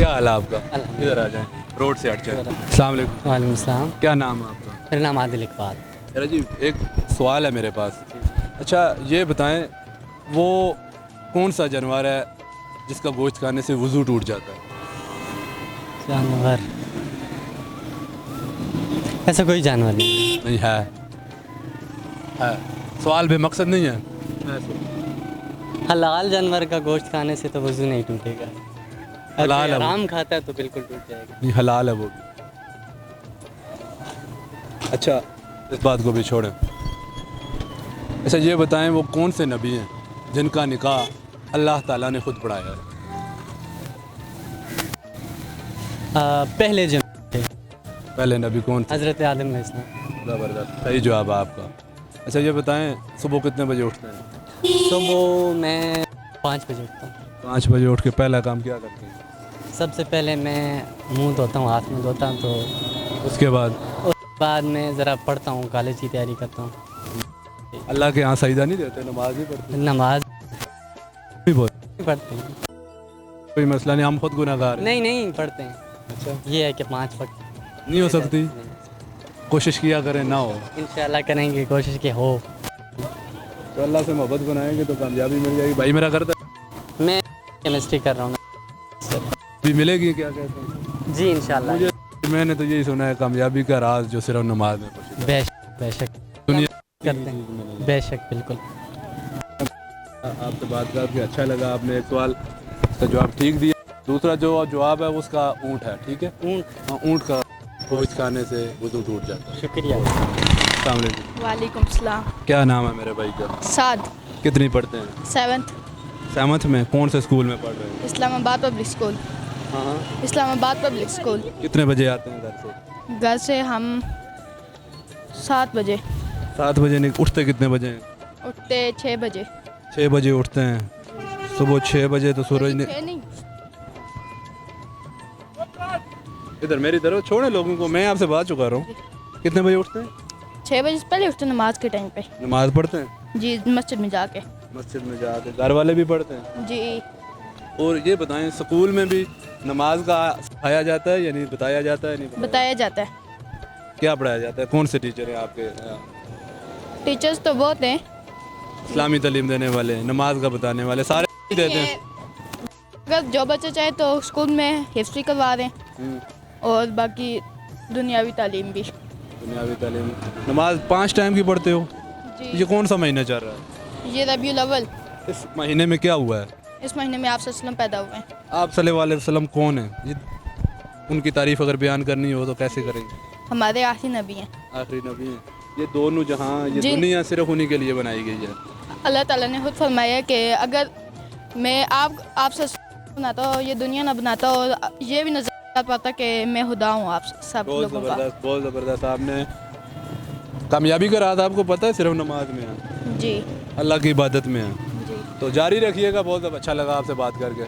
کیا حال ہے آپ کا؟ الحمد ادھر آ جائیں, روڈ سے ہٹ جائیں. السلام علیکم. وعلیکم السلام. کیا نام ہے آپ کا؟ میرا نام عادل اقبال. میرا جی ایک سوال ہے میرے پاس. اچھا یہ بتائیں, وہ کون سا جانور ہے جس کا گوشت کھانے سے وضو ٹوٹ جاتا ہے؟ جانور, ایسا کوئی جانور نہیں. نہیں ہے. سوال بے مقصد نہیں ہے. حلال جانور کا گوشت کھانے سے تو وضو نہیں ٹوٹے گا. حلال ہے اگر وہ. حرام کھاتا ہے تو بالکل ٹوٹ جائے گا. نہیں حلال ہے وہ بھی. اچھا اس بات کو بھی چھوڑیں. اچھا یہ بتائیں وہ کون سے نبی ہیں جن کا نکاح اللہ تعالیٰ نے خود پڑھایا ہے؟ پہلے جن پہلے نبی کون تھے؟ حضرت آدم علیہ السلام. زبردست, صحیح جواب ہے آپ کا. اچھا یہ بتائیں صبح کتنے بجے اٹھتے ہیں؟ صبح میں 5 بجے اٹھتا ہوں. 5 بجے اٹھ کے پہلا کام کیا کرتے ہیں؟ سب سے پہلے میں منہ دھوتا ہوں, ہاتھ میں دھوتا ہوں. تو اس کے بعد اس کے بعد میں ذرا پڑھتا ہوں, کالج کی تیاری کرتا ہوں. اللہ کے یہاں سجدہ نہیں دیتے, نماز نہیں پڑھتے؟ نماز نہیں بہت پڑھتے ہیں. کوئی مسئلہ نہیں, ہم خود گناہ گار ہیں. نہیں پڑھتے ہیں. اچھا یہ ہے کہ 5 وقت نہیں ہو سکتی, کوشش کیا کریں نہ ہو. انشاءاللہ کریں گے کوشش کہ ہو. تو اللہ سے محبت بنائیں گے تو کامیابی مل جائے گی. بھائی میرا کرتا ہے, میں کیمسٹری کر رہا ہوں. بھی ملے گی کیا کہتے ہیں؟ جی انشاءاللہ. میں نے تو یہی سنا ہے کامیابی کا راز جو صرف نماز میں پوچھا بے شک بے شک دنیا کرتے ہیں. بے شک بالکل. آپ سے بات کر کے اچھا لگا. آپ نے ایک سوال کا جواب ٹھیک دیا. دوسرا جو جواب ہے اس کا اونٹ ہے. ٹھیک ہے, اونٹ کا گوشت کھانے سے وضو ٹوٹ جاتا ہے. شکریہ. السلام علیکم. وعلیکم السلام. کیا نام ہے میرے بھائی کا؟ سعد. کتنی پڑھتے ہیں؟ 7th. 7th میں کون سے اسکول میں پڑھ رہے ہیں؟ اسلام آباد پبلک اسکول. ہاں. اسلام آباد پبلک اسکول. کتنے بجے آتے ہیں گھر سے؟ گھر سے ہم 7 بجے. 7 بجے نہیں, اٹھتے کتنے بجے ہیں؟ اٹھتے 6 بجے. 6 بجے اٹھتے ہیں. صبح 6 بجے تو سورج نے نہیں ادھر میری طرف چھوڑے لوگوں کو, میں آپ سے بات چکا رہا ہوں. کتنے بجے اٹھتے ہیں؟ 6 بجے سے پہلے اٹھتے نماز کے ٹائم پہ. نماز پڑھتے ہیں؟ جی مسجد میں جا کے. مسجد میں جا کے. گھر والے بھی پڑھتے ہیں؟ جی. اور یہ بتائیں اسکول میں بھی نماز کا سکھایا جاتا ہے یا نہیں, بتایا جاتا ہے نہیں بتایا جاتا ہے. کیا پڑھایا جاتا ہے؟ کون سے ٹیچر ہیں آپ کے؟ ٹیچرز تو بہت ہیں. اسلامی تعلیم دینے والے, نماز کا بتانے والے, سارے دیتے ہیں. اگر جو بچہ چاہے تو اسکول میں ہسٹری کروا دیں, اور باقی دنیاوی تعلیم بھی. دنیاوی تعلیم. نماز 5 ٹائم کی پڑھتے ہو؟ جی. یہ کون سا مہینہ چل رہا ہے؟ یہ ربیع الاول. اس مہینے میں کیا ہوا ہے؟ اس مہینے میں آپ صلی اللہ علیہ وسلم پیدا ہوئے ہیں. آپ صلی اللہ علیہ وسلم کون ہیں؟ ان کی تعریف اگر بیان کرنی ہو تو کیسے کریں گے؟ ہمارے آخری نبی ہیں. آخری نبی ہیں. یہ دونوں جہاں, یہ جی. دنیا صرف انہی کے لیے بنائی گئی ہے. اللہ تعالیٰ نے خود فرمایا کہ اگر میں آپ سے بناتا ہوں, یہ دنیا نہ بناتا, اور یہ بھی نظر پاتا کہ میں خدا ہوں آپ سب بہت لوگوں کا. زبردست, بہت زبردست. آپ نے کامیابی کا راز آپ کو پتہ ہے صرف نماز میں ہے, جی. اللہ کی عبادت میں ہے. جی. تو جاری رکھیے گا. بہت اچھا لگا آپ سے بات کر کے.